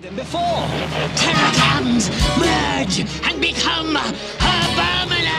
than before. Terrorcons merge and become abominers!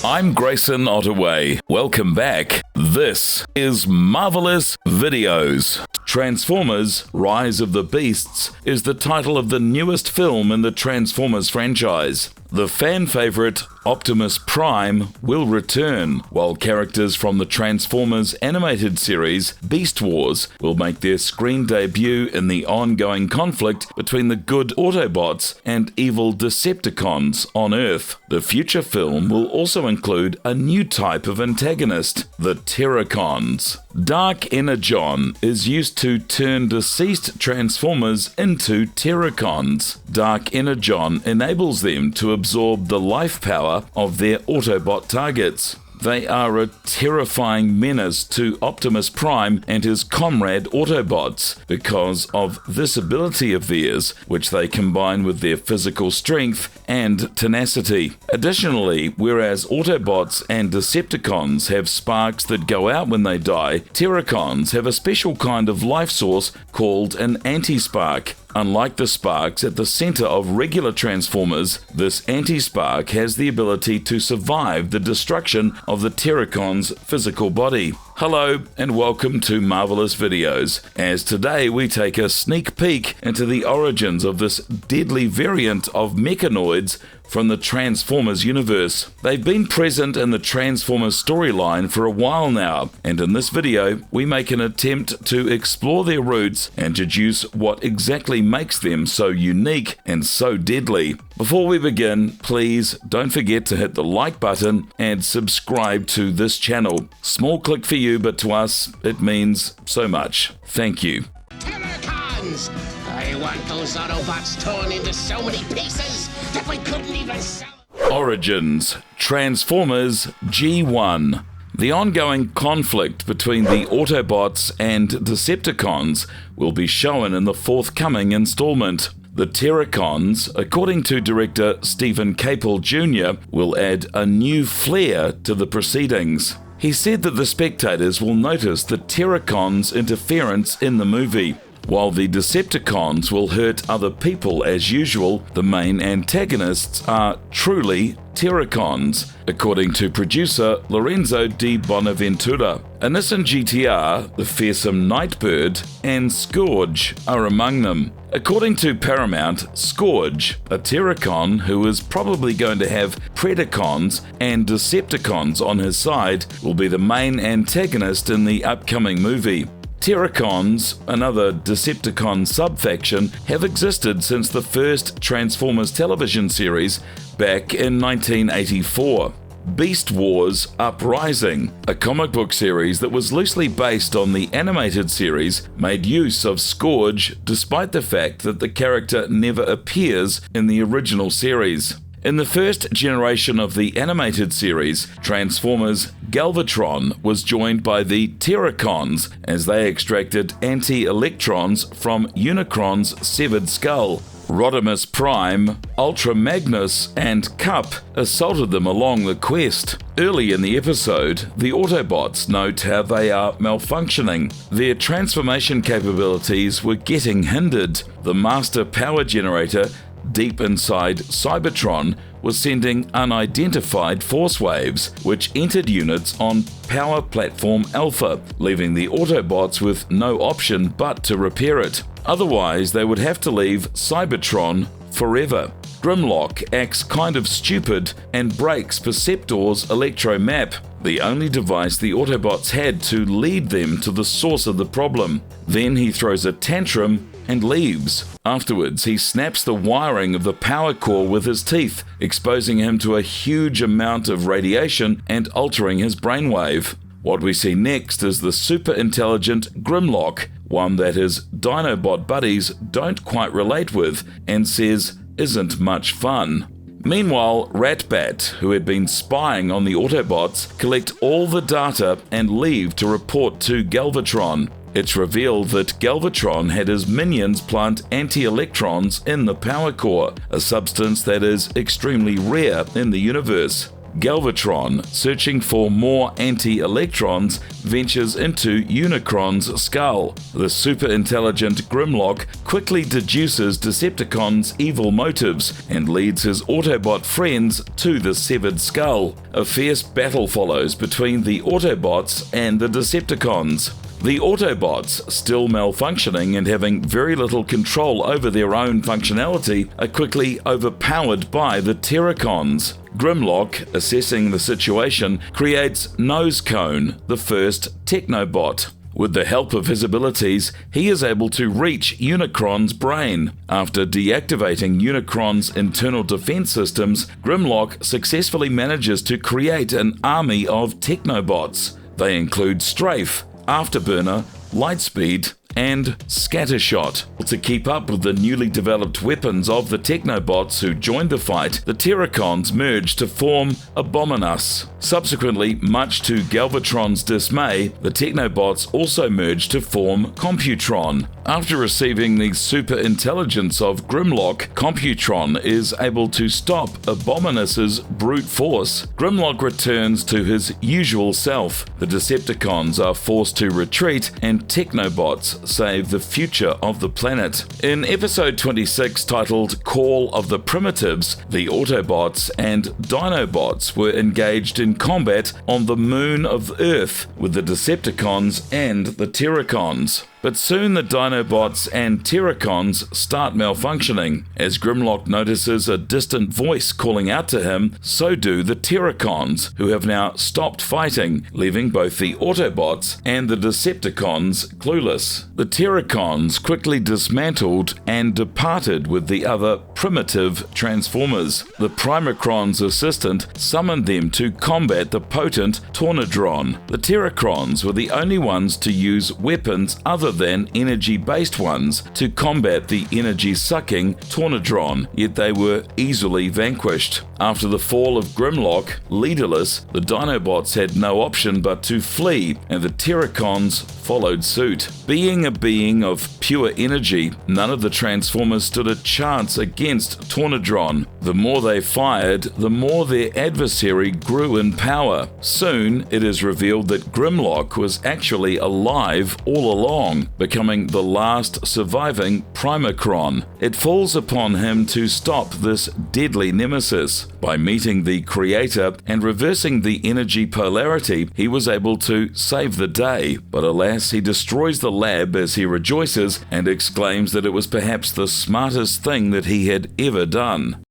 I'm Grayson Ottaway. Welcome back. This is Marvelous Videos. Transformers: Rise of the Beasts is the title of the newest film in the Transformers franchise. The fan favorite Optimus Prime will return, while characters from the Transformers animated series Beast Wars will make their screen debut in the ongoing conflict between the good Autobots and evil Decepticons on Earth. The future film will also include a new type of antagonist, the Terrorcons. Dark Energon is used to turn deceased Transformers into Terrorcons. Dark Energon enables them to absorb the life power of their Autobot targets. They are a terrifying menace to Optimus Prime and his comrade Autobots because of this ability of theirs, which they combine with their physical strength and tenacity. Additionally, whereas Autobots and Decepticons have sparks that go out when they die, Terrorcons have a special kind of life source called an anti-spark. Unlike the sparks at the center of regular Transformers, this anti-spark has the ability to survive the destruction of the Terrorcon's physical body. Hello and welcome to Marvelous Videos, as today we take a sneak peek into the origins of this deadly variant of mechanoids from the Transformers universe. They've been present in the Transformers storyline for a while now, and in this video we make an attempt to explore their roots and deduce what exactly makes them so unique and so deadly. Before we begin, please don't forget to hit the like button and subscribe to this channel. Small click for you, but to us it means so much. Thank you. Terrorcons! I want those Autobots torn into so many pieces that we couldn't even sell. Origins: Transformers G1. The ongoing conflict between the Autobots and Decepticons will be shown in the forthcoming installment. The Terrorcons, according to director Stephen Capel Jr., will add a new flair to the proceedings. He said that the spectators will notice the Terrorcons' interference in the movie. While the Decepticons will hurt other people as usual, the main antagonists are truly Terrorcons, according to producer Lorenzo Di Bonaventura. A Nissan GTR, the fearsome Nightbird, and Scourge are among them. According to Paramount, Scourge, a Terrorcon who is probably going to have Predacons and Decepticons on his side, will be the main antagonist in the upcoming movie. Terrorcons, another Decepticon subfaction, have existed since the first Transformers television series back in 1984. Beast Wars Uprising, a comic book series that was loosely based on the animated series, made use of Scourge despite the fact that the character never appears in the original series. In the first generation of the animated series, Transformers Galvatron was joined by the Terrorcons as they extracted anti-electrons from Unicron's severed skull. Rodimus Prime, Ultra Magnus, and Cup assaulted them along the quest. Early in the episode, the Autobots note how they are malfunctioning. Their transformation capabilities were getting hindered. The master power generator deep inside Cybertron was sending unidentified force waves, which entered units on Power Platform Alpha, leaving the Autobots with no option but to repair it. Otherwise, they would have to leave Cybertron forever. Grimlock acts kind of stupid and breaks Perceptor's electro-map, the only device the Autobots had to lead them to the source of the problem. Then he throws a tantrum and leaves. Afterwards, he snaps the wiring of the power core with his teeth, exposing him to a huge amount of radiation and altering his brainwave. What we see next is the super-intelligent Grimlock, one that his Dinobot buddies don't quite relate with and says isn't much fun. Meanwhile, Ratbat, who had been spying on the Autobots, collect all the data and leave to report to Galvatron. It's revealed that Galvatron had his minions plant anti-electrons in the power core, a substance that is extremely rare in the universe. Galvatron, searching for more anti-electrons, ventures into Unicron's skull. The super-intelligent Grimlock quickly deduces Decepticons' evil motives and leads his Autobot friends to the severed skull. A fierce battle follows between the Autobots and the Decepticons. The Autobots, still malfunctioning and having very little control over their own functionality, are quickly overpowered by the Terrorcons. Grimlock, assessing the situation, creates Nose Cone, the first Technobot. With the help of his abilities, he is able to reach Unicron's brain. After deactivating Unicron's internal defense systems, Grimlock successfully manages to create an army of Technobots. They include Strafe, Afterburner, Lightspeed, and Scattershot. To keep up with the newly developed weapons of the Technobots who joined the fight, the Terrorcons merged to form Abominus. Subsequently, much to Galvatron's dismay, the Technobots also merged to form Computron. After receiving the super intelligence of Grimlock, Computron is able to stop Abominus's brute force. Grimlock returns to his usual self. The Decepticons are forced to retreat, and Technobots save the future of the planet. In episode 26, titled Call of the Primitives, the Autobots and Dinobots were engaged in combat on the moon of Earth with the Decepticons and the Terrorcons. But soon the Dinobots and Terrorcons start malfunctioning. As Grimlock notices a distant voice calling out to him, so do the Terrorcons, who have now stopped fighting, leaving both the Autobots and the Decepticons clueless. The Terrorcons quickly dismantled and departed with the other primitive Transformers. The Primacron's assistant summoned them to combat the potent Tornadron. The Terrorcons were the only ones to use weapons other than energy-based ones to combat the energy-sucking Tornadron, yet they were easily vanquished. After the fall of Grimlock, leaderless, the Dinobots had no option but to flee, and the Terrorcons followed suit. Being a being of pure energy, none of the Transformers stood a chance against Tornadron. The more they fired, the more their adversary grew in power. Soon, it is revealed that Grimlock was actually alive all along, becoming the last surviving Primacron. It falls upon him to stop this deadly nemesis. By meeting the Creator and reversing the energy polarity, he was able to save the day. But alas, he destroys the lab as he rejoices and exclaims that it was perhaps the smartest thing that he had ever done.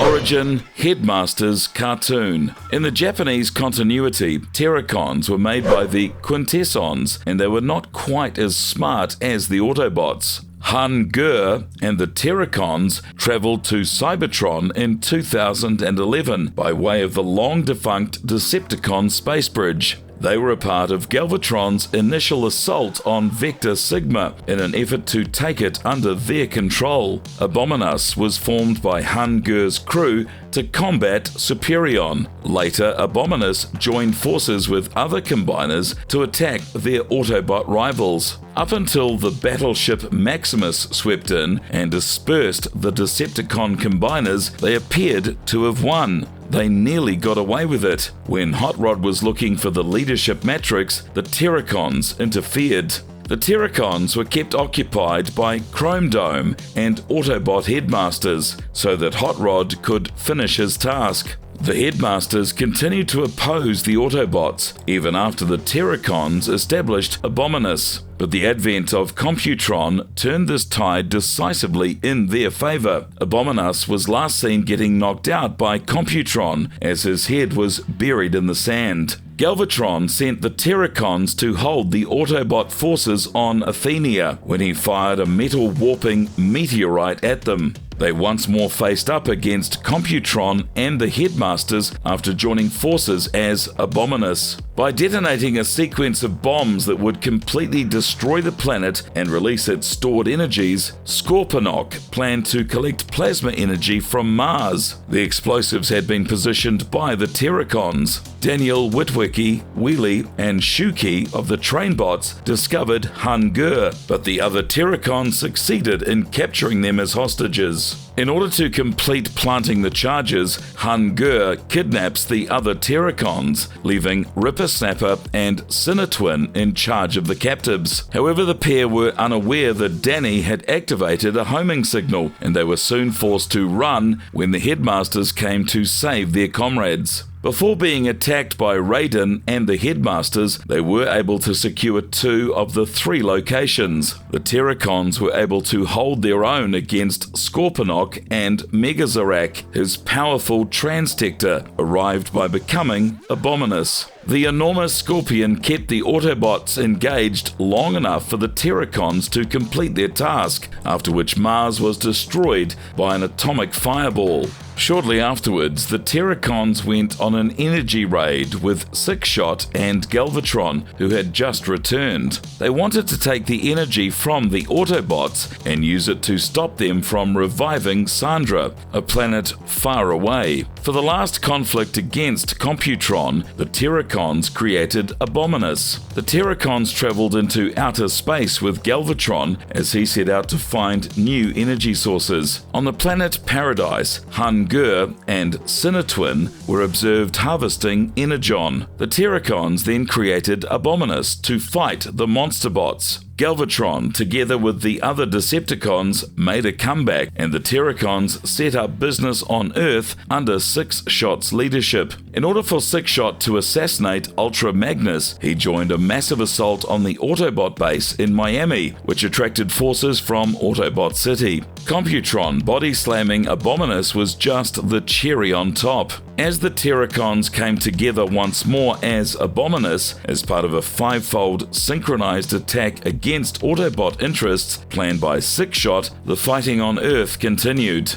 Origin Headmasters Cartoon. In the Japanese continuity, Terrorcons were made by the Quintessons, and they were not quite as smart as the Autobots. Han-Gur and the Terrorcons travelled to Cybertron in 2011 by way of the long-defunct Decepticon space bridge. They were a part of Galvatron's initial assault on Vector Sigma in an effort to take it under their control. Abominus was formed by Han-Gur's crew to combat Superion. Later, Abominus joined forces with other combiners to attack their Autobot rivals. Up until the battleship Maximus swept in and dispersed the Decepticon combiners, they appeared to have won. They nearly got away with it. When Hot Rod was looking for the leadership matrix, the Terrorcons interfered. The Terrorcons were kept occupied by Chrome Dome and Autobot headmasters so that Hot Rod could finish his task. The headmasters continued to oppose the Autobots, even after the Terrorcons established Abominus. But the advent of Computron turned this tide decisively in their favour. Abominus was last seen getting knocked out by Computron as his head was buried in the sand. Galvatron sent the Terrorcons to hold the Autobot forces on Athenia when he fired a metal-warping meteorite at them. They once more faced up against Computron and the Headmasters after joining forces as Abominus. By detonating a sequence of bombs that would completely destroy the planet and release its stored energies, Scorponok planned to collect plasma energy from Mars. The explosives had been positioned by the Terrorcons. Daniel Witwicky, Wheelie, and Shuki of the Trainbots discovered Han-Gur, but the other Terrorcons succeeded in capturing them as hostages. In order to complete planting the charges, Hun-Gur kidnaps the other Terrorcons, leaving Ripper-Snapper and Sinner-Twin in charge of the captives. However, the pair were unaware that Danny had activated a homing signal, and they were soon forced to run when the headmasters came to save their comrades. Before being attacked by Raiden and the headmasters, they were able to secure 2 of the 3 locations. The Terrorcons were able to hold their own against Scorponok and Megazarak. His powerful Transtector arrived by becoming Abominus. The enormous Scorpion kept the Autobots engaged long enough for the Terrorcons to complete their task, after which Mars was destroyed by an atomic fireball. Shortly afterwards, the Terrorcons went on an energy raid with Six-Shot and Galvatron, who had just returned. They wanted to take the energy from the Autobots and use it to stop them from reviving Sandra, a planet far away. For the last conflict against Computron, the Terrorcons created Abominus. The Terrorcons traveled into outer space with Galvatron as he set out to find new energy sources. On the planet Paradise, Hun-Gur and Sinner-Twin were observed harvesting Energon. The Terrorcons then created Abominus to fight the Monsterbots. Galvatron, together with the other Decepticons, made a comeback, and the Terrorcons set up business on Earth under Six-Shot's leadership. In order for Six-Shot to assassinate Ultra Magnus, he joined a massive assault on the Autobot base in Miami, which attracted forces from Autobot City. Computron body-slamming Abominus was just the cherry on top. As the Terrorcons came together once more as Abominus, as part of a 5-fold synchronized attack against Autobot interests planned by Six-Shot, the fighting on Earth continued.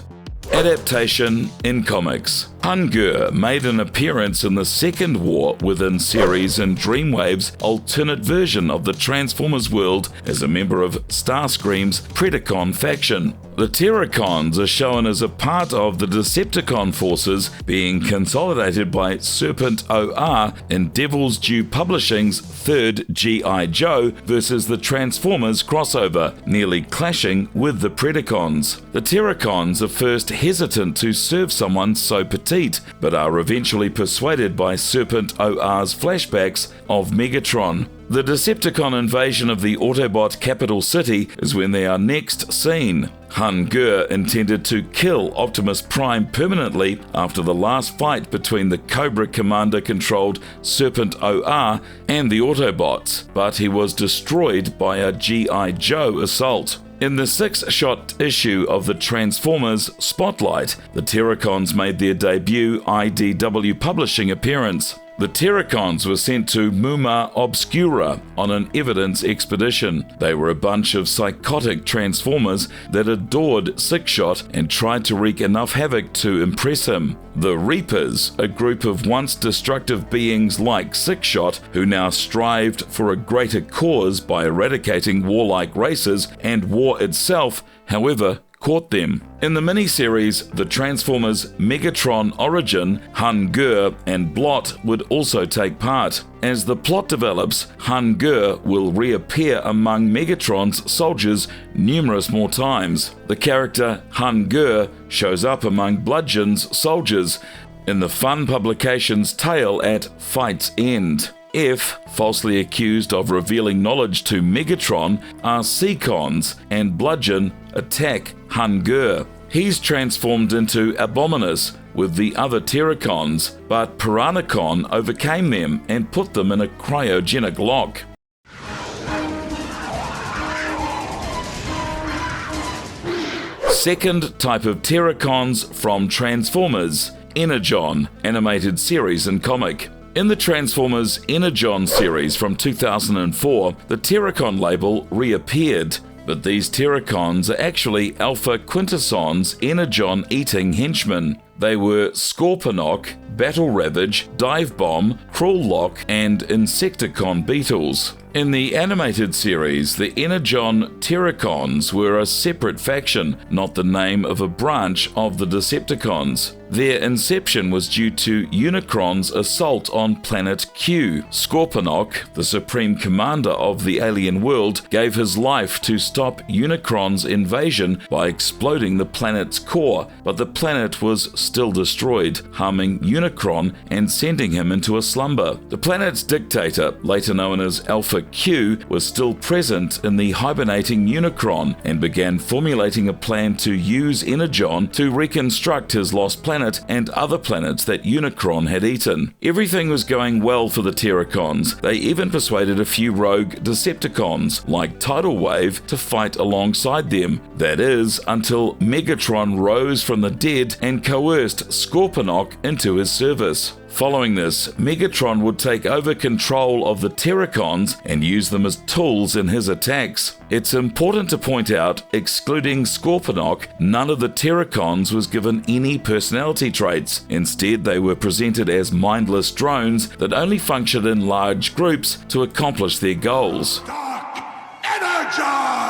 Adaptation in comics. Hun-Gur made an appearance in the second war within series in Dreamwave's alternate version of the Transformers world as a member of Starscream's Predacon faction. The Terrorcons are shown as a part of the Decepticon forces being consolidated by Serpent OR in Devil's Due Publishing's third G.I. Joe versus the Transformers crossover, nearly clashing with the Predacons. The Terrorcons are first hesitant to serve someone so petite, but are eventually persuaded by Serpent OR's flashbacks of Megatron. The Decepticon invasion of the Autobot capital city is when they are next seen. Hun-Gur intended to kill Optimus Prime permanently after the last fight between the Cobra Commander-controlled Serpent OR and the Autobots, but he was destroyed by a G.I. Joe assault. In the 6-shot issue of the Transformers Spotlight, the Terrorcons made their debut IDW publishing appearance. The Terrorcons were sent to Muma Obscura on an evidence expedition. They were a bunch of psychotic Transformers that adored Six-Shot and tried to wreak enough havoc to impress him. The Reapers, a group of once destructive beings like Six-Shot, who now strived for a greater cause by eradicating warlike races and war itself, however, caught them. In the miniseries, the Transformers Megatron Origin, Hun-Gur and Blot would also take part. As the plot develops, Hun-Gur will reappear among Megatron's soldiers numerous more times. The character Hun-Gur shows up among Bludgeon's soldiers in the fun publication's tale at Fight's End. F, falsely accused of revealing knowledge to Megatron, are Seacons, and Bludgeon attack Hun-Gur. He's transformed into Abominus with the other Terrorcons, but Piranacon overcame them and put them in a cryogenic lock. Second type of Terrorcons from Transformers, Energon, animated series and comic. In the Transformers Energon series from 2004, the Terrorcon label reappeared, but these Terrorcons are actually Alpha Quintesson's Energon-eating henchmen. They were Scorponok, Battle Ravage, Dive Bomb, Crawl Lock, and Insecticon beetles. In the animated series, the Energon Terrorcons were a separate faction, not the name of a branch of the Decepticons. Their inception was due to Unicron's assault on planet Q. Scorponok, the supreme commander of the alien world, gave his life to stop Unicron's invasion by exploding the planet's core, but the planet was still destroyed, harming Unicron and sending him into a slumber. The planet's dictator, later known as Alpha Q, was still present in the hibernating Unicron and began formulating a plan to use Energon to reconstruct his lost planet and other planets that Unicron had eaten. Everything was going well for the Terrorcons. They even persuaded a few rogue Decepticons, like Tidal Wave, to fight alongside them. That is, until Megatron rose from the dead and coerced Scorponok into his service. Following this, Megatron would take over control of the Terrorcons and use them as tools in his attacks. It's important to point out, excluding Scorponok, none of the Terrorcons was given any personality traits. Instead, they were presented as mindless drones that only functioned in large groups to accomplish their goals. Dark Energon!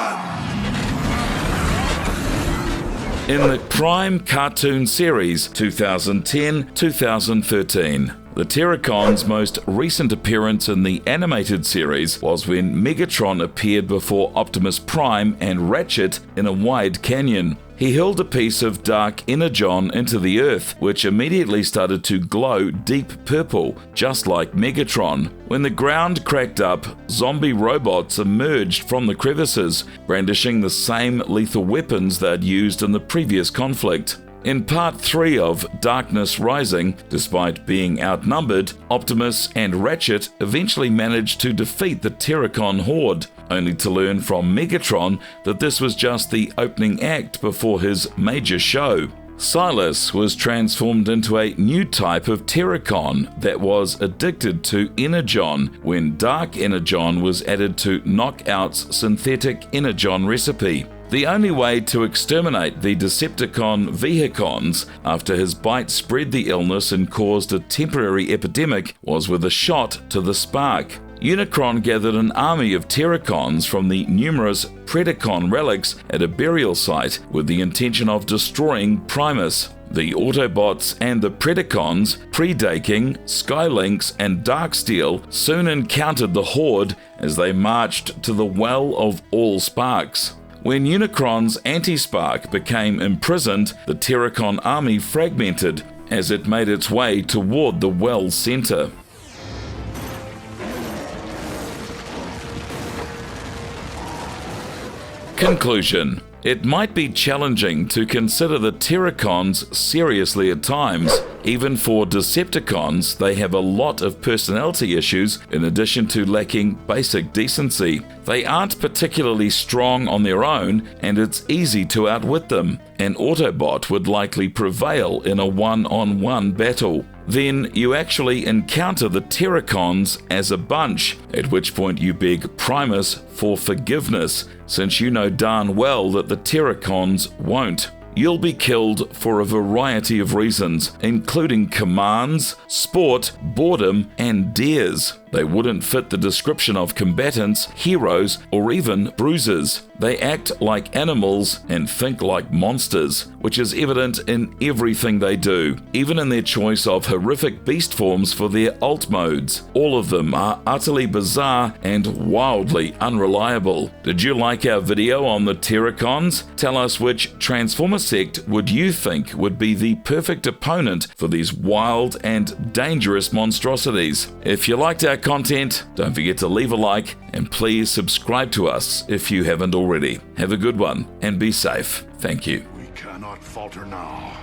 In the Prime cartoon series 2010-2013. The Terrorcons' most recent appearance in the animated series was when Megatron appeared before Optimus Prime and Ratchet in a wide canyon. He hurled a piece of dark energon into the earth, which immediately started to glow deep purple, just like Megatron. When the ground cracked up, zombie robots emerged from the crevices, brandishing the same lethal weapons they'd used in the previous conflict. In Part 3 of Darkness Rising, despite being outnumbered, Optimus and Ratchet eventually managed to defeat the Terrorcon horde, only to learn from Megatron that this was just the opening act before his major show. Silas was transformed into a new type of Terrorcon that was addicted to Energon when Dark Energon was added to Knockout's synthetic Energon recipe. The only way to exterminate the Decepticon Vehicons after his bite spread the illness and caused a temporary epidemic was with a shot to the spark. Unicron gathered an army of Terrorcons from the numerous Predacon relics at a burial site with the intention of destroying Primus. The Autobots and the Predacons, Predaking, Skylynx, and Darksteel soon encountered the Horde as they marched to the Well of All Sparks. When Unicron's anti-spark became imprisoned, the Terrorcon army fragmented as it made its way toward the Well's center. Conclusion. It might be challenging to consider the Terrorcons seriously at times. Even for Decepticons, they have a lot of personality issues in addition to lacking basic decency. They aren't particularly strong on their own, and it's easy to outwit them. An Autobot would likely prevail in a one-on-one battle. Then you actually encounter the Terrorcons as a bunch, at which point you beg Primus for forgiveness, since you know darn well that the Terrorcons won't. You'll be killed for a variety of reasons, including commands, sport, boredom, and dares. They wouldn't fit the description of combatants, heroes, or even bruisers. They act like animals and think like monsters, which is evident in everything they do, even in their choice of horrific beast forms for their alt modes. All of them are utterly bizarre and wildly unreliable. Did you like our video on the Terrorcons? Tell us which Transformer sect would you think would be the perfect opponent for these wild and dangerous monstrosities. If you liked our content, don't forget to leave a like and please subscribe to us if you haven't already. Have a good one and be safe. Thank you. We cannot falter now.